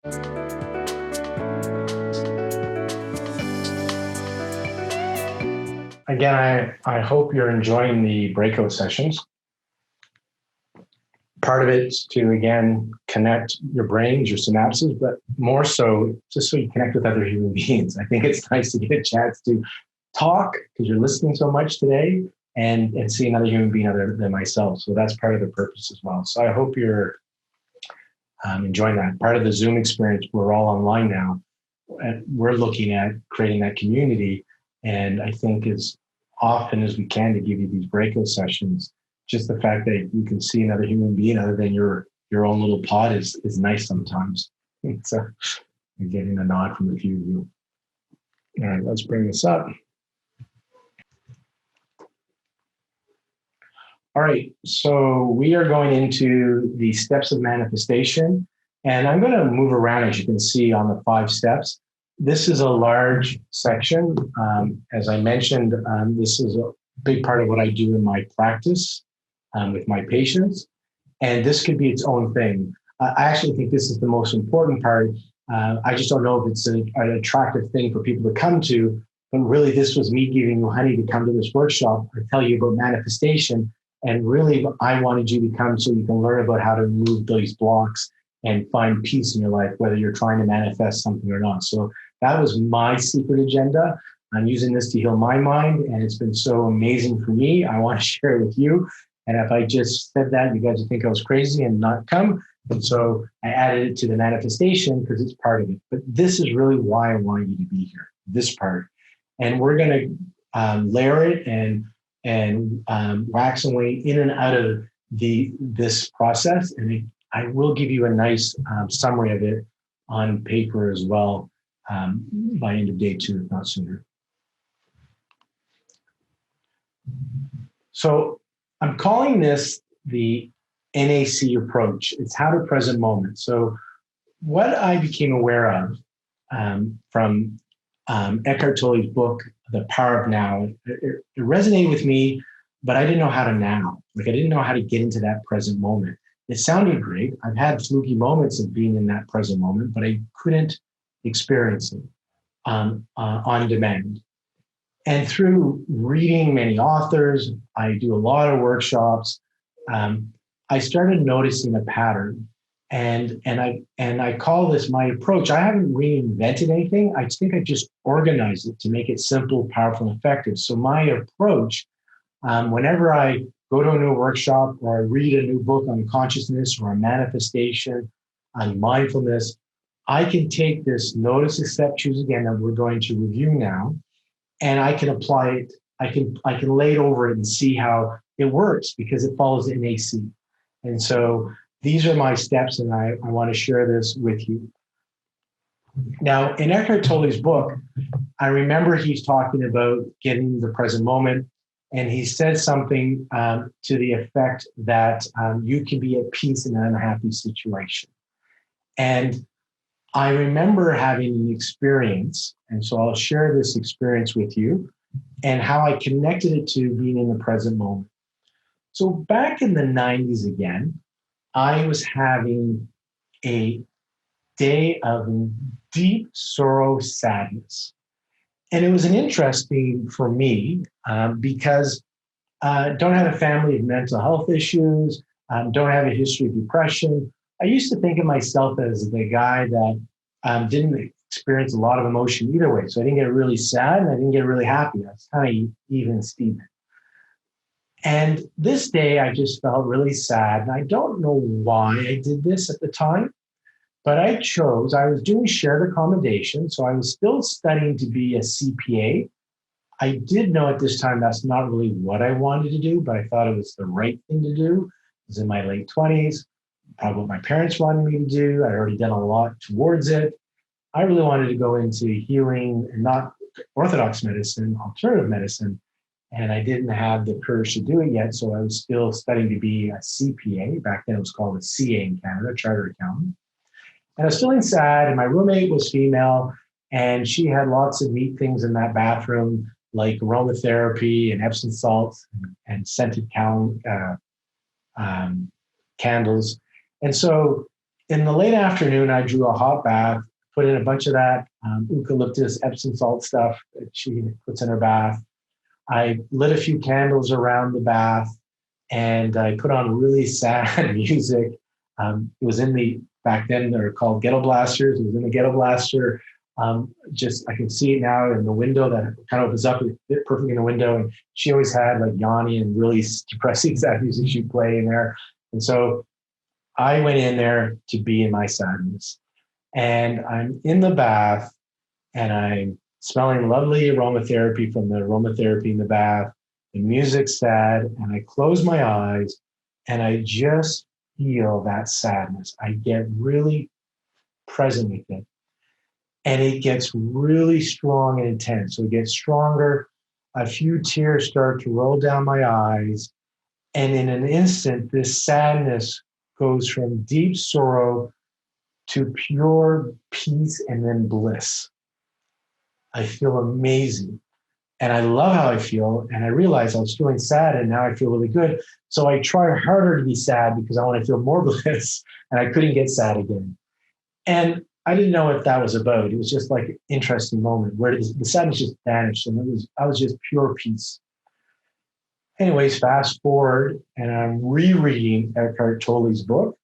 Again, I hope you're enjoying the breakout sessions. Part of it's to, again, connect your brains, your synapses, but more so just so you connect with other human beings. I think it's nice to get a chance to talk because you're listening so much today and see another human being other than myself. So that's part of the purpose as well. So I hope you're enjoying that. Part of the Zoom experience, we're all online now. And we're looking at creating that community. And I think as often as we can to give you these breakout sessions, just the fact that you can see another human being other than your own little pod is nice sometimes. So you're getting a nod from a few of you. All right, let's bring this up. All right, so we are going into the steps of manifestation. And I'm going to move around, as you can see, on the 5 steps. This is a large section. As I mentioned, this is a big part of what I do in my practice with my patients. And this could be its own thing. I actually think this is the most important part. I just don't know if it's an attractive thing for people to come to. But really, this was me giving you honey to come to this workshop to tell you about manifestation. And really, I wanted you to come so you can learn about how to remove these blocks and find peace in your life, whether you're trying to manifest something or not. So that was my secret agenda. I'm using this to heal my mind, and it's been so amazing for me. I want to share it with you. And if I just said that, you guys would think I was crazy and not come. And so I added it to the manifestation because it's part of it. But this is really why I want you to be here, this part. And we're going to layer it and wax away in and out of this process. And I will give you a nice summary of it on paper as well by end of day 2, if not sooner. So I'm calling this the NAC approach. It's how to present moment. So what I became aware of from Eckhart Tolle's book, The Power of Now, it resonated with me, but I didn't know how to now. Like I didn't know how to get into that present moment. It sounded great. I've had fluky moments of being in that present moment, but I couldn't experience it on demand. And through reading many authors, I do a lot of workshops. I started noticing a pattern, and I call this my approach. I haven't reinvented anything. I think I just organized it to make it simple, powerful, and effective. So my approach, whenever I go to a new workshop or I read a new book on consciousness or a manifestation on mindfulness, I can take this notice, accept, choose again that we're going to review now, and I can apply it. I can lay it over it and see how it works because it follows the NAC. And so these are my steps, and I want to share this with you. Now, in Eckhart Tolle's book, I remember he's talking about getting the present moment, and he said something to the effect that you can be at peace in an unhappy situation. And I remember having an experience, and so I'll share this experience with you and how I connected it to being in the present moment. So back in the 90s again, I was having a day of deep sorrow, sadness. And it was an interesting for me because I don't have a family of mental health issues, don't have a history of depression. I used to think of myself as the guy that didn't experience a lot of emotion either way. So I didn't get really sad and I didn't get really happy. I was kind of even Steven. And this day I just felt really sad. And I don't know why I did this at the time, but I was doing shared accommodation. So I was still studying to be a CPA. I did know at this time that's not really what I wanted to do, but I thought it was the right thing to do. I was in my late 20s, probably what my parents wanted me to do. I'd already done a lot towards it. I really wanted to go into healing and not orthodox medicine, alternative medicine. And I didn't have the courage to do it yet. So I was still studying to be a CPA. Back then it was called a CA in Canada, Chartered Accountant. And I was feeling sad. And my roommate was female. And she had lots of neat things in that bathroom, like aromatherapy and Epsom salts and scented candles. And so In the late afternoon, I drew a hot bath, put in a bunch of that eucalyptus Epsom salt stuff that she puts in her bath. I lit a few candles around the bath, and I put on really sad music. It was in the back then they're called ghetto blasters. It was in the ghetto blaster. Just I can see it now in the window that kind of opens up perfectly in the window. And she always had like Yanni and really depressing sad music she'd play in there. And so I went in there to be in my sadness. And I'm in the bath and I'm smelling lovely aromatherapy from the aromatherapy in the bath. The music's sad, and I close my eyes and I just feel that sadness. I get really present with it. And it gets really strong and intense. So it gets stronger. A few tears start to roll down my eyes. And in an instant, this sadness goes from deep sorrow to pure peace and then bliss. I feel amazing. And I love how I feel. And I realized I was feeling sad and now I feel really good. So I try harder to be sad because I want to feel more bliss, and I couldn't get sad again. And I didn't know what that was about. It was just like an interesting moment where the sadness just vanished and I was just pure peace. Anyways, fast forward and I'm rereading Eckhart Tolle's book,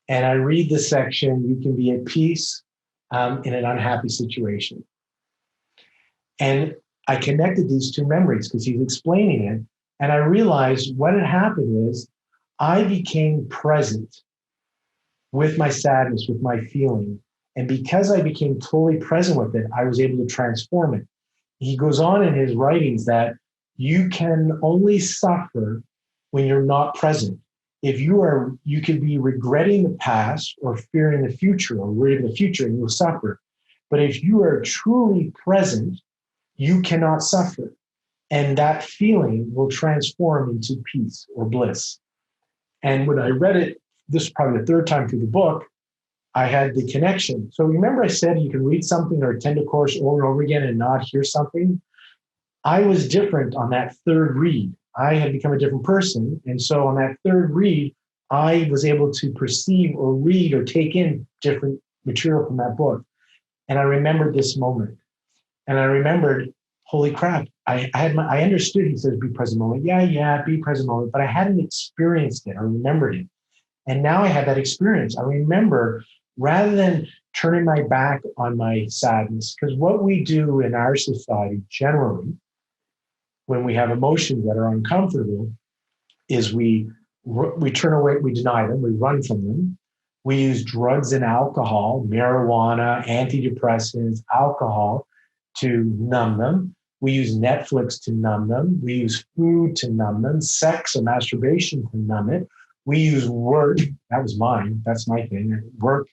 and I read the section, "You can be at peace in an unhappy situation." And I connected these two memories because he's explaining it. And I realized what had happened is I became present with my sadness, with my feeling. And because I became totally present with it, I was able to transform it. He goes on in his writings that you can only suffer when you're not present. If you can be regretting the past or fearing the future or worried about the future, and you'll suffer. But if you are truly present, you cannot suffer. And that feeling will transform into peace or bliss. And when I read it, this is probably the third time through the book, I had the connection. So remember I said you can read something or attend a course over and over again and not hear something? I was different on that third read. I had become a different person. And so on that third read, I was able to perceive or read or take in different material from that book. And I remembered this moment. And I remembered, holy crap, I understood he says be present moment. Yeah, be present moment. But I hadn't experienced it. I remembered it. And now I have that experience. I remember, rather than turning my back on my sadness, because what we do in our society generally, when we have emotions that are uncomfortable, is we turn away, we deny them, we run from them. We use drugs and alcohol, marijuana, antidepressants, alcohol to numb them. We use Netflix to numb them. We use food to numb them, sex or masturbation to numb it. We use work. That was mine. That's my thing. Work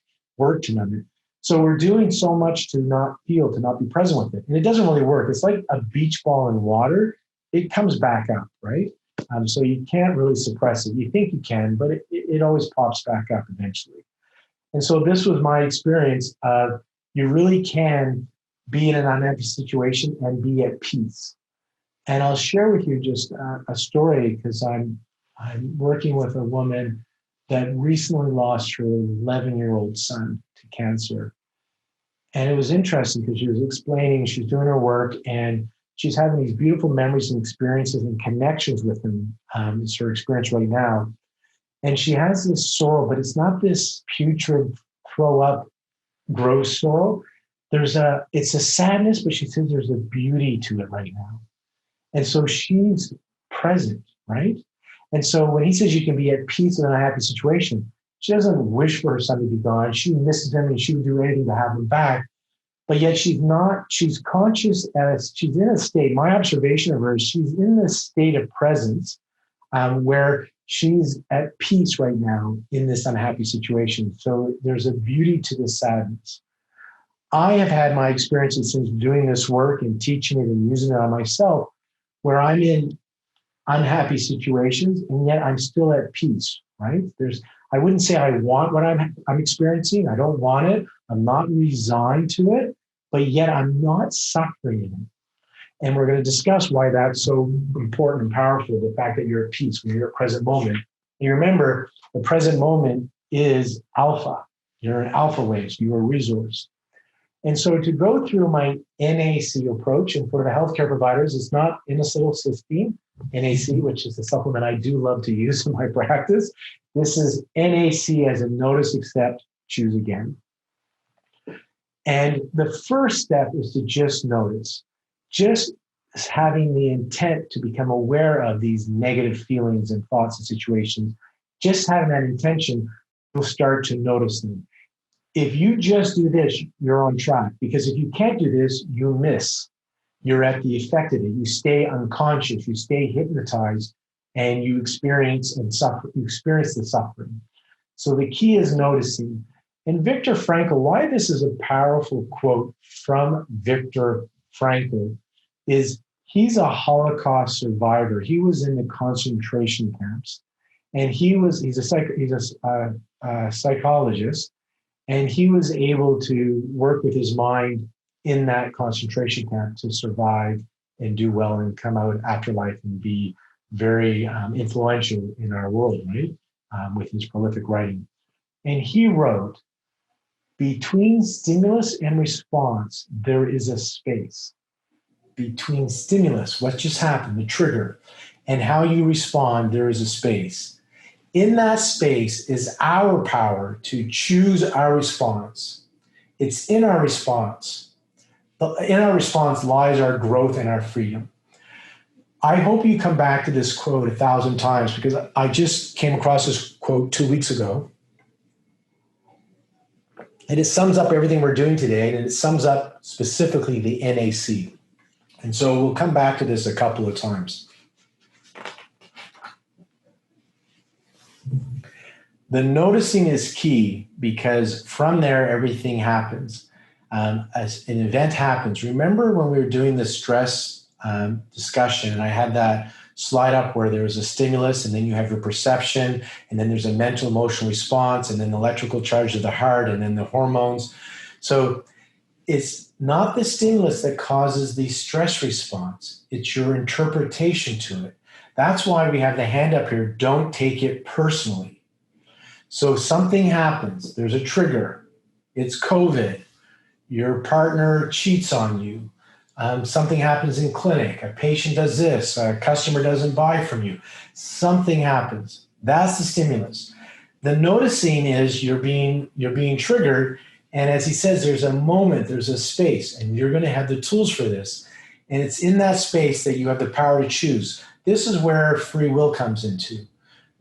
to numb it. So we're doing so much to not feel, to not be present with it. And it doesn't really work. It's like a beach ball in water. It comes back up, right? So you can't really suppress it. You think you can, but it always pops back up eventually. And so this was my experience of you really can be in an unhappy situation and be at peace. And I'll share with you just a story because I'm working with a woman that recently lost her 11-year-old son to cancer. And it was interesting because she was explaining, she's doing her work and she's having these beautiful memories and experiences and connections with him. It's her experience right now. And she has this sorrow, but it's not this putrid, throw up, gross sorrow. It's a sadness, but she says there's a beauty to it right now. And so she's present, right? And so when he says you can be at peace in a happy situation, she doesn't wish for her son to be gone. She misses him and she would do anything to have him back. But yet she's conscious as she's in a state. My observation of her is she's in this state of presence where she's at peace right now in this unhappy situation. So there's a beauty to the sadness. I have had my experiences since doing this work and teaching it and using it on myself, where I'm in unhappy situations and yet I'm still at peace, right? I wouldn't say I want what I'm experiencing. I don't want it. I'm not resigned to it, but yet I'm not suffering in it. And we're going to discuss why that's so important and powerful, the fact that you're at peace when you're at present moment. And you remember, the present moment is alpha. You're an alpha waste. You're a resource. And so to go through my NAC approach, and for the healthcare providers, it's not inositol-cysteine, NAC, which is the supplement I do love to use in my practice. This is NAC as a notice, accept, choose again. And the first step is to just notice, just having the intent to become aware of these negative feelings and thoughts and situations, just having that intention, you'll start to notice them. If you just do this, you're on track. Because if you can't do this, you miss. You're at the effect of it. You stay unconscious, you stay hypnotized, and you experience and suffer. You experience the suffering. So the key is noticing. And Viktor Frankl, why this is a powerful quote from Viktor Frankl is he's a Holocaust survivor. He was in the concentration camps, and he's a psychologist, and he was able to work with his mind in that concentration camp to survive and do well and come out afterlife and be very influential in our world, right? With his prolific writing. And he wrote, between stimulus and response, there is a space. Between stimulus, what just happened, the trigger, and how you respond, there is a space. In that space is our power to choose our response. It's in our response. In our response lies our growth and our freedom. I hope you come back to this quote 1,000 times, because I just came across this quote 2 weeks ago. And it sums up everything we're doing today, and it sums up specifically the NAC. And so we'll come back to this a couple of times. The noticing is key, because from there, everything happens. As an event happens, remember when we were doing the stress discussion, and I had that slide up where there was a stimulus, and then you have your perception, and then there's a mental emotional response, and then the electrical charge of the heart, and then the hormones. So it's not the stimulus that causes the stress response. It's your interpretation to it. That's why we have the hand up here. Don't take it personally. So something happens. There's a trigger. It's COVID. Your partner cheats on you. Something happens in clinic. A patient does this. A customer doesn't buy from you. Something happens. That's the stimulus. The noticing is you're being triggered. And as he says, there's a moment, there's a space, and you're going to have the tools for this. And it's in that space that you have the power to choose. This is where free will comes into.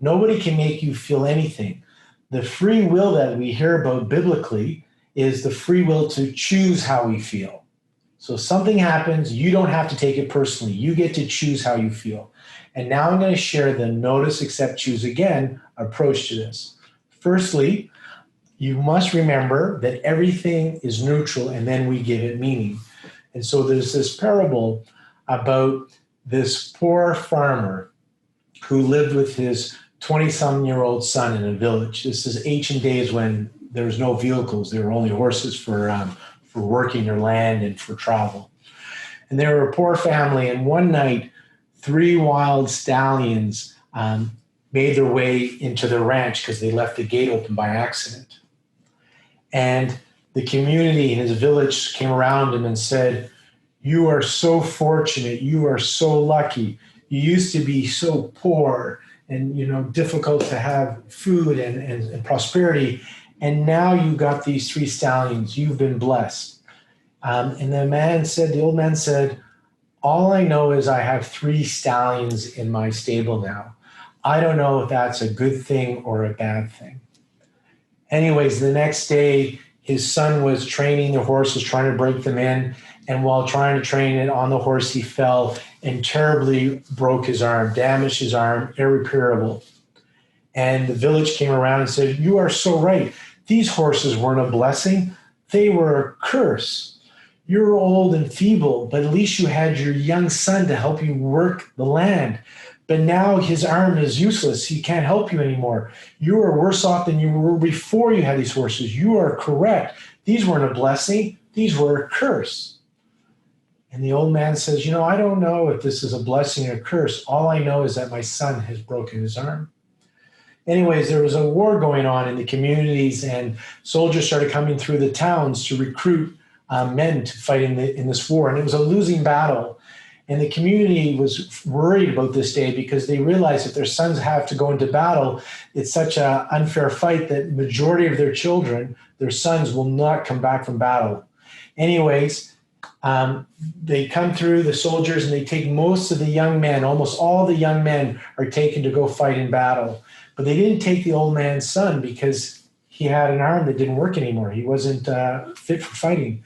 Nobody can make you feel anything. The free will that we hear about biblically is the free will to choose how we feel. So something happens, you don't have to take it personally. You get to choose how you feel. And now I'm going to share the notice, accept, choose again approach to this. Firstly, you must remember that everything is neutral, and then we give it meaning. And so there's this parable about this poor farmer who lived with his 20-some-year-old son in a village. This is ancient days when there was no vehicles. There were only horses for working their land and for travel. And they were a poor family, and one night, 3 wild stallions made their way into their ranch because they left the gate open by accident. And the community in his village came around him and said, "You are so fortunate. You are so lucky. You used to be so poor and difficult to have food and prosperity. And now you got these 3 stallions. You've been blessed." And the old man said, "All I know is I have 3 stallions in my stable now. I don't know if that's a good thing or a bad thing." Anyways, the next day, his son was training the horses, trying to break them in. And while trying to train it on the horse, he fell and terribly broke his arm, damaged his arm, irreparable. And the village came around and said, "You are so right. These horses weren't a blessing. They were a curse. You're old and feeble, but at least you had your young son to help you work the land. But now his arm is useless. He can't help you anymore. You are worse off than you were before you had these horses. You are correct. These weren't a blessing. These were a curse." And the old man says, "I don't know if this is a blessing or a curse. All I know is that my son has broken his arm." Anyways, there was a war going on in the communities, and soldiers started coming through the towns to recruit men to fight in this war. And it was a losing battle. And the community was worried about this day because they realized if their sons have to go into battle, it's such an unfair fight that majority of their children, their sons, will not come back from battle. Anyways, they come through, the soldiers, and they take most of the young men. Almost all the young men are taken to go fight in battle. But they didn't take the old man's son because he had an arm that didn't work anymore. He wasn't fit for fighting.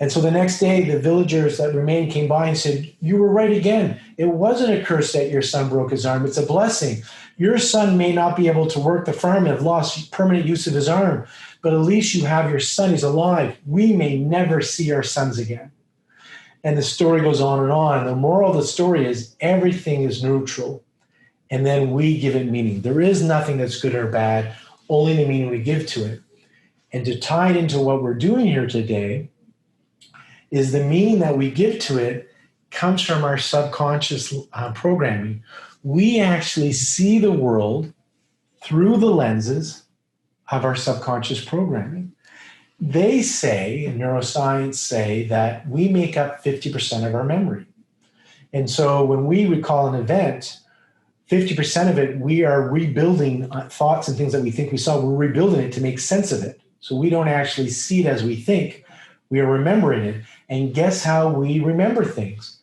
And so the next day, the villagers that remained came by and said, "You were right again. It wasn't a curse that your son broke his arm. It's a blessing. Your son may not be able to work the farm and have lost permanent use of his arm, but at least you have your son. He's alive. We may never see our sons again." And the story goes on and on. The moral of the story is everything is neutral, and then we give it meaning. There is nothing that's good or bad, only the meaning we give to it. And to tie it into what we're doing here today is the meaning that we give to it comes from our subconscious programming. We actually see the world through the lenses of our subconscious programming. They say, in neuroscience say, that we make up 50% of our memory. And so when we recall an event, 50% of it, we are rebuilding thoughts and things that we think we saw. We're rebuilding it to make sense of it. So we don't actually see it as we think. We are remembering it. And guess how we remember things?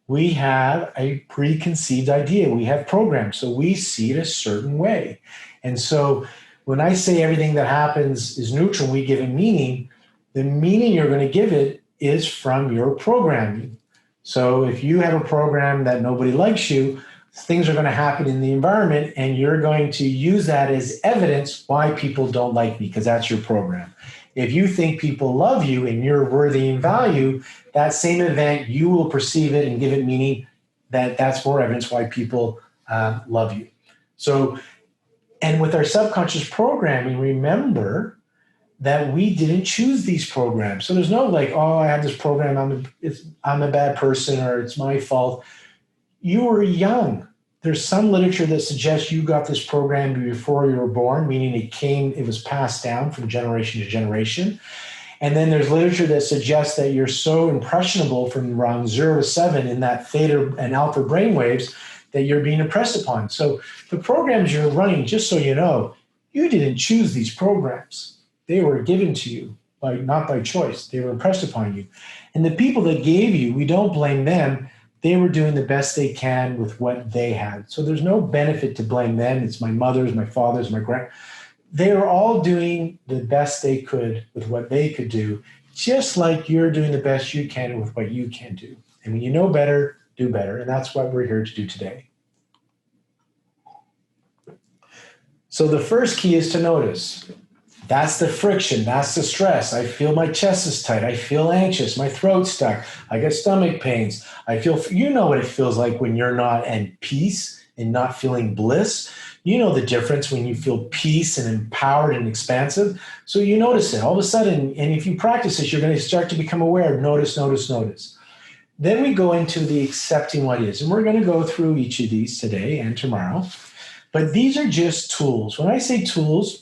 We have a preconceived idea. We have programs. So we see it a certain way. And so when I say everything that happens is neutral, we give it meaning, the meaning you're going to give it is from your programming. So if you have a program that nobody likes you, things are going to happen in the environment, and you're going to use that as evidence why people don't like me, because that's your program. If you think people love you and you're worthy and value, that same event, you will perceive it and give it meaning that's more evidence why people love you. So, and with our subconscious programming, remember that we didn't choose these programs. So there's no like, oh, I have this program, I'm a bad person, or it's my fault. You were young. There's some literature that suggests you got this program before you were born, meaning it was passed down from generation to generation. And then there's literature that suggests that you're so impressionable from around 0 to 7 in that theta and alpha brainwaves that you're being impressed upon. So the programs you're running, just so you know, you didn't choose these programs. They were given to you, not by choice. They were impressed upon you. And the people that gave you, we don't blame them. They were doing the best they can with what they had. So there's no benefit to blame them. It's my mother's, my father's, my grand. They were all doing the best they could with what they could do, just like you're doing the best you can with what you can do. And when you know better, do better. And that's what we're here to do today. So the first key is to notice. That's the friction. That's the stress. I feel my chest is tight. I feel anxious. My throat's stuck. I get stomach pains. You know what it feels like when you're not in peace and not feeling bliss. You know the difference when you feel peace and empowered and expansive. So you notice it all of a sudden. And if you practice this, you're going to start to become aware of notice, notice, notice. Then we go into the accepting what is. And we're going to go through each of these today and tomorrow. But these are just tools. When I say tools,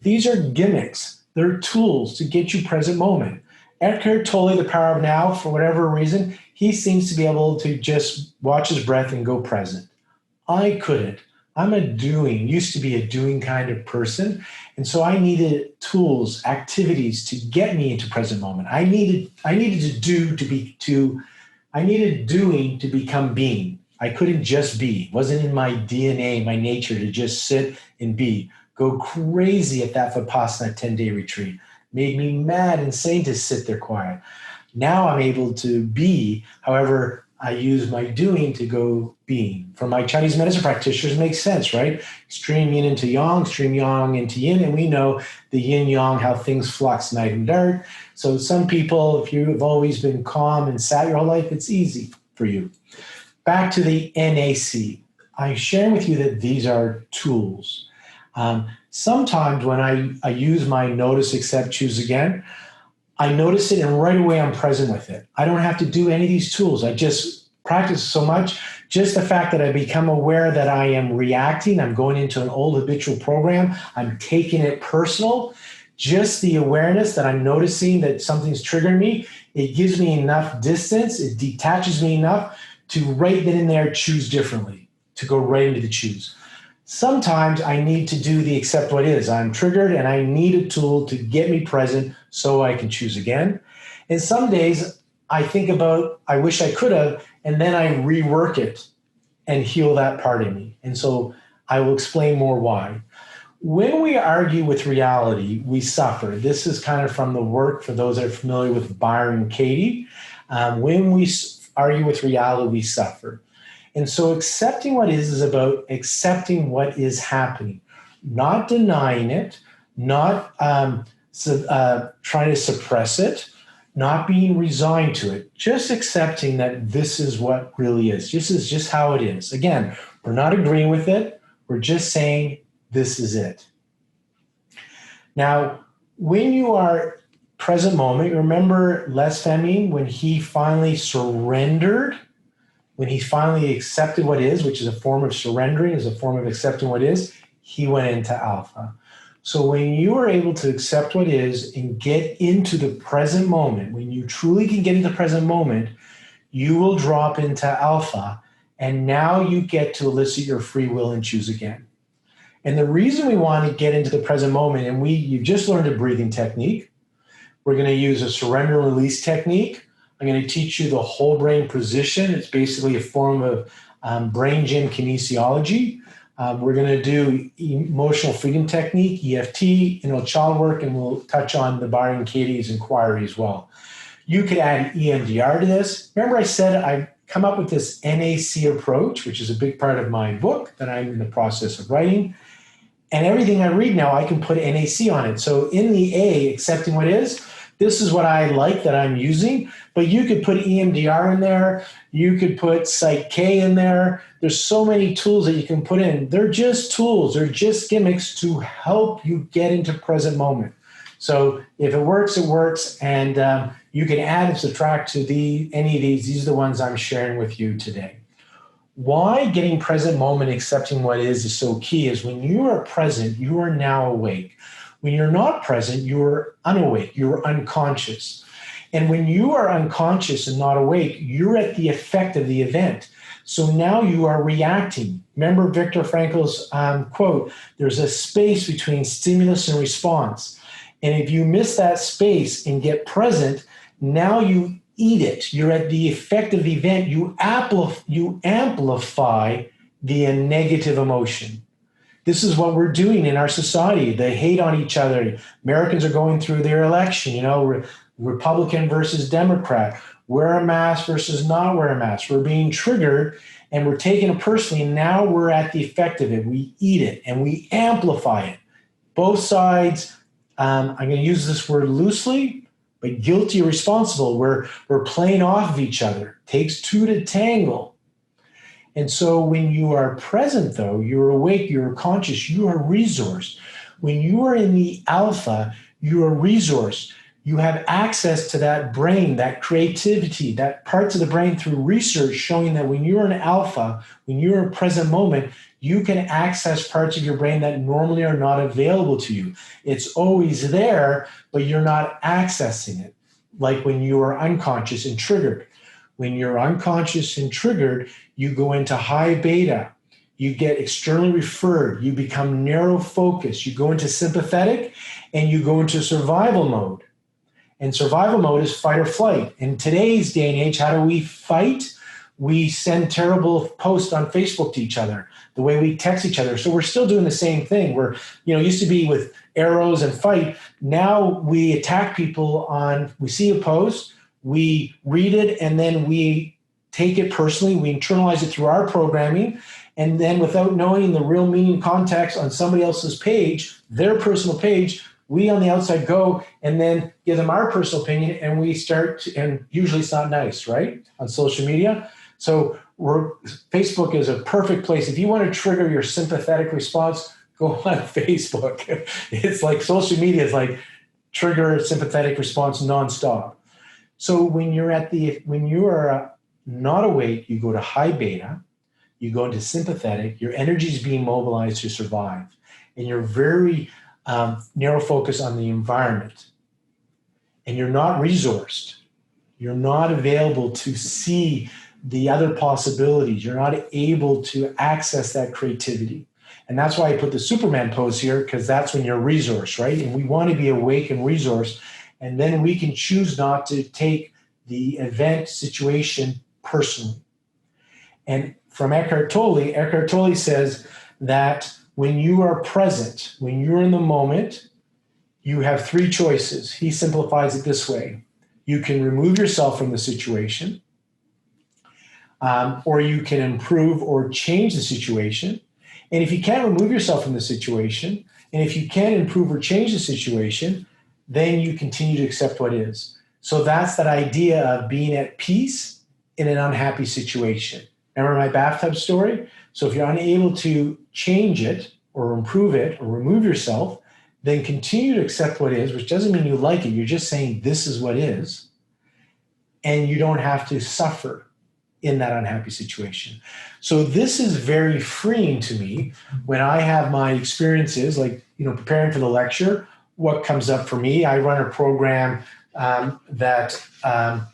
these are gimmicks. They're tools to get you present moment. Eckhart Tolle, The Power of Now, for whatever reason, he seems to be able to just watch his breath and go present. I couldn't. I'm used to be a doing kind of person. And so I needed tools, activities to get me into present moment. I needed doing to become being. I couldn't just be. It wasn't in my DNA, my nature to just sit and be. Go crazy at that Vipassana 10-day retreat. Made me mad, insane to sit there quiet. Now I'm able to be. However, I use my doing to go being. For my Chinese medicine practitioners, it makes sense, right? Extreme yin into yang, extreme yang into yin. And we know the yin yang, how things flux night and dark. So some people, if you've always been calm and sat your whole life, it's easy for you. Back to the NAC. I'm sharing with you that these are tools. Sometimes when I use my notice, accept, choose again, I notice it and right away I'm present with it. I don't have to do any of these tools. I just practice so much Just the fact that I become aware that I am reacting, I'm going into an old habitual program, I'm taking it personal. Just the awareness that I'm noticing that something's triggering me, it gives me enough distance, it detaches me enough to right then and there choose differently, to go right into the choose. Sometimes I need to do the accept what is. I'm triggered and I need a tool to get me present so I can choose again. And some days I think about, I wish I could have, and then I rework it and heal that part of me. And so I will explain more why. When we argue with reality, we suffer. This is kind of from the work, for those that are familiar with Byron Katie. When we argue with reality, we suffer. And so accepting what is about accepting what is happening, not denying it, not trying to suppress it, not being resigned to it, just accepting that this is what really is. This is just how it is. Again, we're not agreeing with it. We're just saying this is it. Now, when you are present moment, remember Les Fleming, when he finally surrendered, when he finally accepted what is, which is a form of surrendering, is a form of accepting what is, he went into alpha. So when you are able to accept what is and get into the present moment, when you truly can get into the present moment, you will drop into alpha, and now you get to elicit your free will and choose again. And the reason we want to get into the present moment, and you just learned a breathing technique. We're going to use a surrender and release technique. I'm going to teach you the whole brain position. It's basically a form of brain gym kinesiology. We're going to do emotional freedom technique, EFT, inner child work, and we'll touch on the Byron Katie's inquiry as well. You could add EMDR to this. Remember I said I come up with this NAC approach, which is a big part of my book that I'm in the process of writing. And everything I read now, I can put NAC on it. So in the A, accepting what is, this is what I like that I'm using, but you could put EMDR in there. You could put Psych K in there. There's so many tools that you can put in. They're just tools. They're just gimmicks to help you get into present moment. So if it works, it works. And you can add and subtract to any of these. These are the ones I'm sharing with you today. Why getting present moment, accepting what is so key is when you are present, you are now awake. When you're not present, you're unawake, you're unconscious. And when you are unconscious and not awake, you're at the effect of the event. So now you are reacting. Remember Viktor Frankl's quote, there's a space between stimulus and response. And if you miss that space and get present, now you eat it. You're at the effect of the event. You amplify the negative emotion. This is what we're doing in our society. They hate on each other. Americans are going through their election, Republican versus Democrat, wear a mask versus not wear a mask. We're being triggered and we're taking it personally. And now we're at the effect of it. We eat it and we amplify it. Both sides, I'm going to use this word loosely, but guilty or responsible. We're playing off of each other. Takes two to tangle. And so when you are present, though, you're awake, you're conscious, you are resourced. When you are in the alpha, you are resourced. You have access to that brain, that creativity, that parts of the brain through research showing that when you're in alpha, when you're in present moment, you can access parts of your brain that normally are not available to you. It's always there, but you're not accessing it, like when you are unconscious and triggered. When you're unconscious and triggered, you go into high beta. You get externally referred. You become narrow focused. You go into sympathetic and you go into survival mode. And survival mode is fight or flight. In today's day and age, how do we fight? We send terrible posts on Facebook to each other, the way we text each other. So we're still doing the same thing. We're, used to be with arrows and fight. Now we attack people we see a post, we read it, and then we take it personally. We internalize it through our programming. And then without knowing the real meaning and context on somebody else's page, their personal page, we on the outside go and then give them our personal opinion, and we start and usually it's not nice, right? On social media. So Facebook is a perfect place. If you want to trigger your sympathetic response, go on Facebook. It's like social media is like trigger sympathetic response nonstop. So when you are not awake, you go to high beta. you go into sympathetic, your energy is being mobilized to survive. And you're very narrow focus on the environment. And you're not resourced. You're not available to see the other possibilities. You're not able to access that creativity. And that's why I put the Superman pose here, because that's when you're resourced, right? And we want to be awake and resourced. And then we can choose not to take the event situation personally. And from Eckhart Tolle says that when you are present, when you're in the moment, you have three choices. He simplifies it this way. You can remove yourself from the situation, or you can improve or change the situation. And if you can't remove yourself from the situation, and if you can't improve or change the situation, then you continue to accept what is. So that's that idea of being at peace in an unhappy situation. Remember my bathtub story? So if you're unable to change it or improve it or remove yourself, then continue to accept what is, which doesn't mean you like it. You're just saying this is what is. And you don't have to suffer in that unhappy situation. So this is very freeing to me when I have my experiences, like, preparing for the lecture. What comes up for me, I run a program that I'm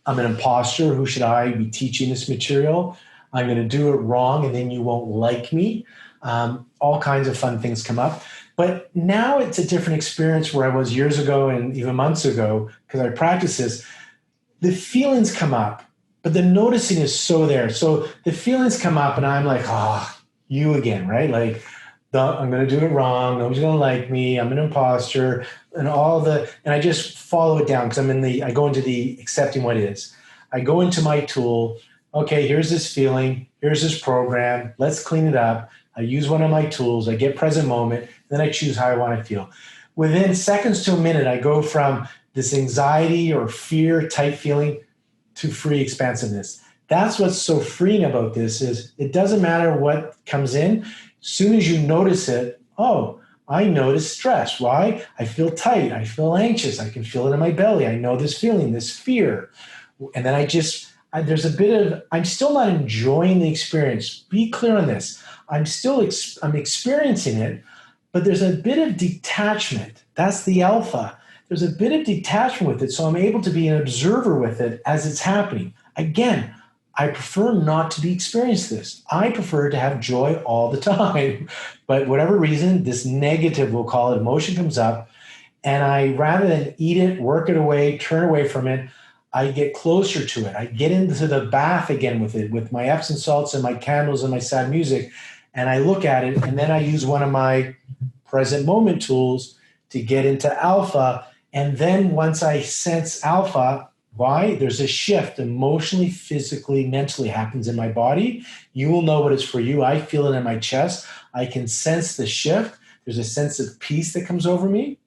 an imposter. Who should I be teaching this material? I'm going to do it wrong, and then you won't like me. All kinds of fun things come up. But now it's a different experience where I was years ago and even months ago, because I practice this. The feelings come up, but the noticing is so there. So the feelings come up, and I'm like, you again, right? Like, I'm going to do it wrong. Nobody's going to like me. I'm an imposter, and and I just follow it down because I go into the accepting what is. I go into my tool. Okay, here's this feeling. Here's this program. Let's clean it up. I use one of my tools. I get present moment. Then I choose how I want to feel. Within seconds to a minute, I go from this anxiety or fear type feeling to free expansiveness. That's what's so freeing about this is it doesn't matter what comes in. As soon as you notice it, I notice stress. Why? I feel tight. I feel anxious. I can feel it in my belly. I know this feeling, this fear. And then there's a bit of, I'm still not enjoying the experience. Be clear on this. I'm experiencing it, but there's a bit of detachment. That's the alpha. There's a bit of detachment with it, so I'm able to be an observer with it as it's happening. Again, I prefer not to be experiencing this. I prefer to have joy all the time. But whatever reason, this negative, we'll call it, emotion comes up, and I, rather than eat it, work it away, turn away from it, I get closer to it. I get into the bath again with it, with my Epsom salts and my candles and my sad music, and I look at it, and then I use one of my present moment tools to get into alpha. And then once I sense alpha, why? There's a shift emotionally, physically, mentally happens in my body. You will know what is for you. I feel it in my chest. I can sense the shift. There's a sense of peace that comes over me.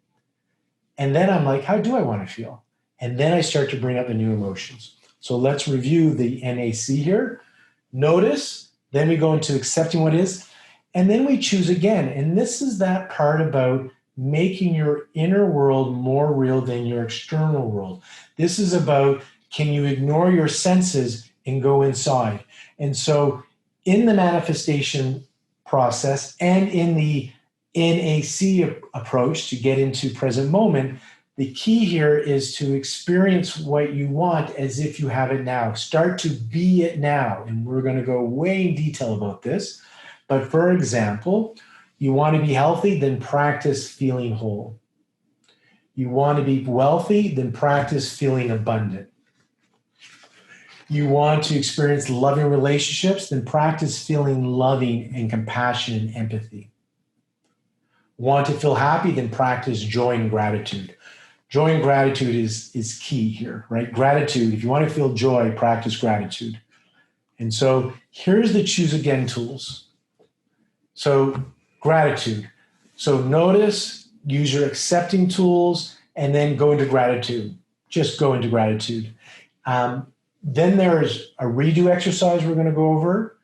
And then I'm like, how do I want to feel? And then I start to bring up the new emotions. So let's review the NAC here. Notice, then we go into accepting what is, and then we choose again. And this is that part about making your inner world more real than your external world. This is about, can you ignore your senses and go inside? And so in the manifestation process and in the NAC approach to get into present moment, the key here is to experience what you want as if you have it now. Start to be it now. And we're going to go way in detail about this. But for example, you want to be healthy, then practice feeling whole. You want to be wealthy, then practice feeling abundant. You want to experience loving relationships, then practice feeling loving and compassion and empathy. Want to feel happy, then practice joy and gratitude. Joy and gratitude is key here, right? Gratitude, if you want to feel joy, practice gratitude. And so here's the choose again tools. So gratitude. So notice, use your accepting tools, and then go into gratitude. Just go into gratitude. Then there's a redo exercise we're going to go over.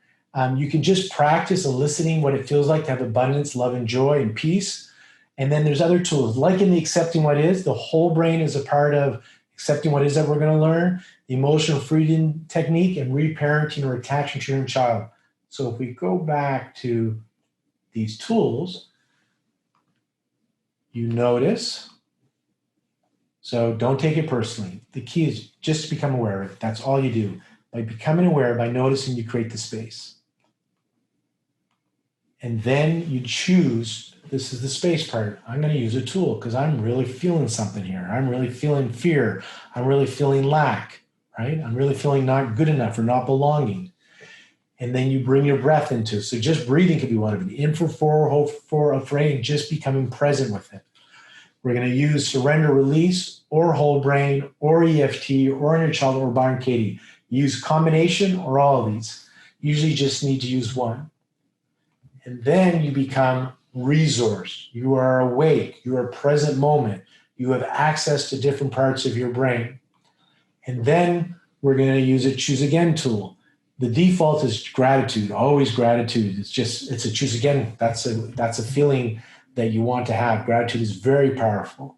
You can just practice eliciting what it feels like to have abundance, love, and joy, and peace. And then there's other tools, like in the accepting what is, the whole brain is a part of accepting what is that we're going to learn, the emotional freedom technique, and reparenting or attachment to your own child. So if we go back to these tools, you notice, so don't take it personally. The key is just to become aware of it. That's all you do. By becoming aware, by noticing, you create the space. And then you choose, this is the space part, I'm going to use a tool because I'm really feeling something here. I'm really feeling fear. I'm really feeling lack, right? I'm really feeling not good enough or not belonging. And then you bring your breath into it. So just breathing could be one of them. In for 4, hold for 8, just becoming present with it. We're going to use surrender, release, or whole brain, or EFT, or inner child, or Byron Katie. Use combination or all of these. Usually just need to use one. And then you become resourced. You are awake. You are present moment. You have access to different parts of your brain. And then we're going to use a choose again tool. The default is gratitude, always gratitude. It's a choose again. That's a feeling that you want to have. Gratitude is very powerful.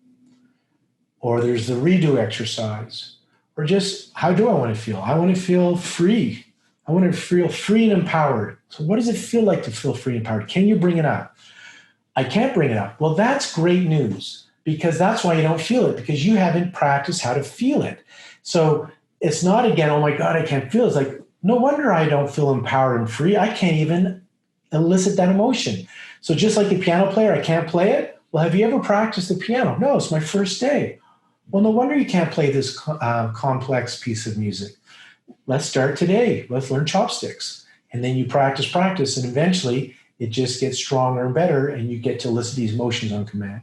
Or there's the redo exercise. Or just, how do I want to feel? I want to feel free. I want to feel free and empowered. So what does it feel like to feel free and empowered? Can you bring it up? I can't bring it up. Well, that's great news, because that's why you don't feel it, because you haven't practiced how to feel it. So it's not, again, oh my God, I can't feel it. It's like, no wonder I don't feel empowered and free. I can't even elicit that emotion. So just like the piano player, I can't play it. Well, have you ever practiced the piano? No, it's my first day. Well, no wonder you can't play this complex piece of music. Let's start today. Let's learn chopsticks. And then you practice, and eventually it just gets stronger and better, and you get to elicit these emotions on command.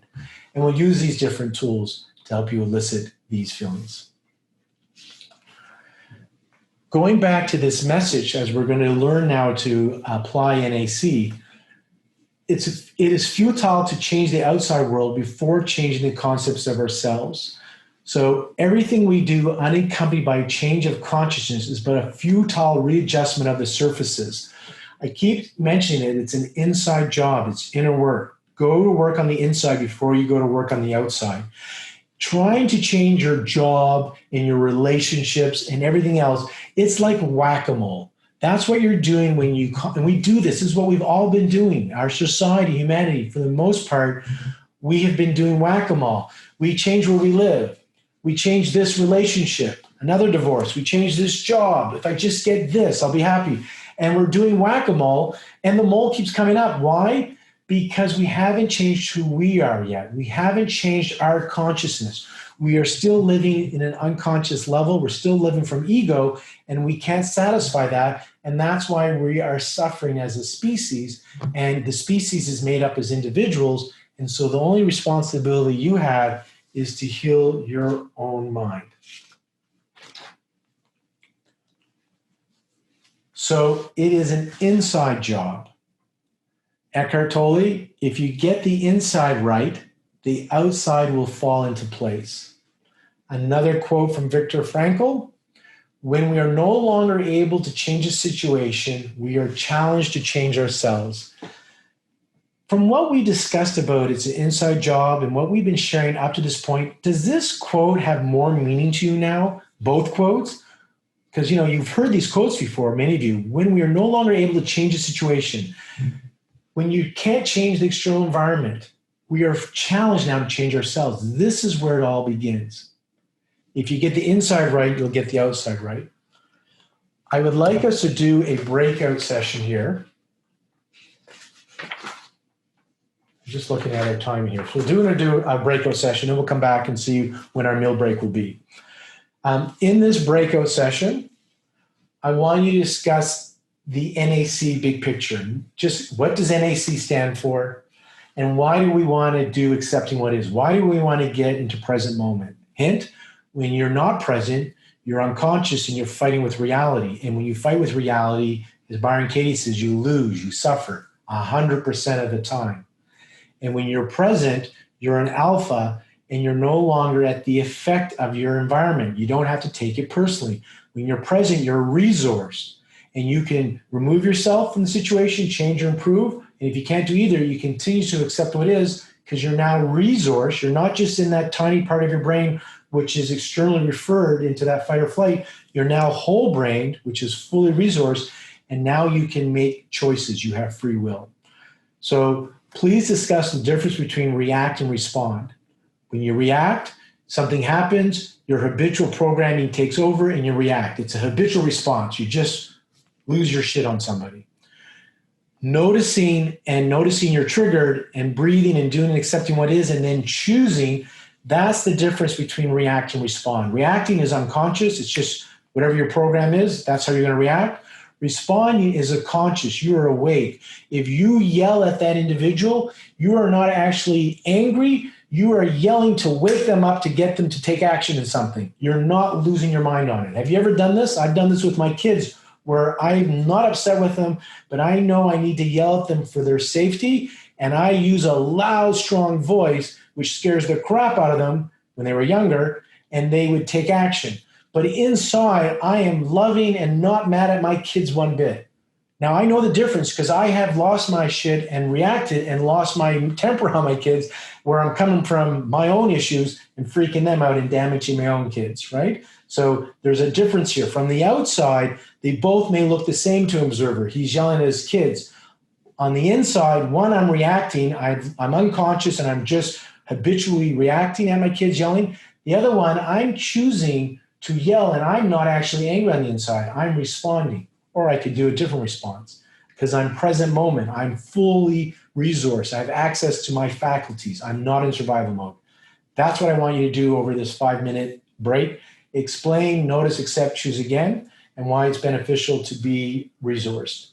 And we'll use these different tools to help you elicit these feelings. Going back to this message, as we're going to learn now to apply NAC, it is futile to change the outside world before changing the concepts of ourselves. So everything we do unaccompanied by a change of consciousness is but a futile readjustment of the surfaces. I keep mentioning it. It's an inside job. It's inner work. Go to work on the inside before you go to work on the outside. Trying to change your job and your relationships and everything else, it's like whack-a-mole. That's what you're doing when you, and we do this. This is what we've all been doing. Our society, humanity, for the most part, we have been doing whack-a-mole. We change where we live. We change this relationship, another divorce. We change this job. If I just get this, I'll be happy. And we're doing whack-a-mole, and the mole keeps coming up. Why? Because we haven't changed who we are yet. We haven't changed our consciousness. We are still living in an unconscious level. We're still living from ego, and we can't satisfy that. And that's why we are suffering as a species. And the species is made up as individuals. And so the only responsibility you have is to heal your own mind. So it is an inside job. Eckhart Tolle, if you get the inside right, the outside will fall into place. Another quote from Viktor Frankl, when we are no longer able to change a situation, we are challenged to change ourselves. From what we discussed about it's an inside job and what we've been sharing up to this point, does this quote have more meaning to you now? Both quotes? Because, you've heard these quotes before, many of you. When we are no longer able to change a situation, when you can't change the external environment, we are challenged now to change ourselves. This is where it all begins. If you get the inside right, you'll get the outside right. I would like us to do a breakout session here. I'm just looking at our time here. So we're going to do a breakout session, and we'll come back and see when our meal break will be. In this breakout session, I want you to discuss the NAC big picture. Just what does NAC stand for? And why do we want to do accepting what is? Why do we want to get into present moment? Hint, when you're not present, you're unconscious and you're fighting with reality. And when you fight with reality, as Byron Katie says, you lose, you suffer 100% of the time. And when you're present, you're an alpha and you're no longer at the effect of your environment. You don't have to take it personally. When you're present, you're a resource and you can remove yourself from the situation, change or improve. And if you can't do either, you continue to accept what is because you're now a resource. You're not just in that tiny part of your brain which is externally referred into that fight or flight, you're now whole brained, which is fully resourced, and now you can make choices. You have free will. So please discuss the difference between react and respond. When you react, something happens, your habitual programming takes over and you react. It's a habitual response. You just lose your shit on somebody. Noticing you're triggered and breathing and doing and accepting what is and then choosing, that's the difference between react and respond. Reacting is unconscious. It's just whatever your program is, that's how you're going to react. Responding is a conscious. You are awake. If you yell at that individual, you are not actually angry. You are yelling to wake them up to get them to take action in something. You're not losing your mind on it. Have you ever done this? I've done this with my kids where I'm not upset with them, but I know I need to yell at them for their safety. And I use a loud, strong voice, which scares the crap out of them when they were younger, and they would take action. But inside, I am loving and not mad at my kids one bit. Now, I know the difference because I have lost my shit and reacted and lost my temper on my kids, where I'm coming from my own issues and freaking them out and damaging my own kids, right? So there's a difference here. From the outside, they both may look the same to an observer. He's yelling at his kids. On the inside, one, I'm reacting. I'm unconscious and I'm just habitually reacting at my kids yelling. The other one, I'm choosing to yell and I'm not actually angry on the inside. I'm responding. Or I could do a different response because I'm present moment. I'm fully resourced. I have access to my faculties. I'm not in survival mode. That's what I want you to do over this 5-minute break. Explain, notice, accept, choose again, and why it's beneficial to be resourced.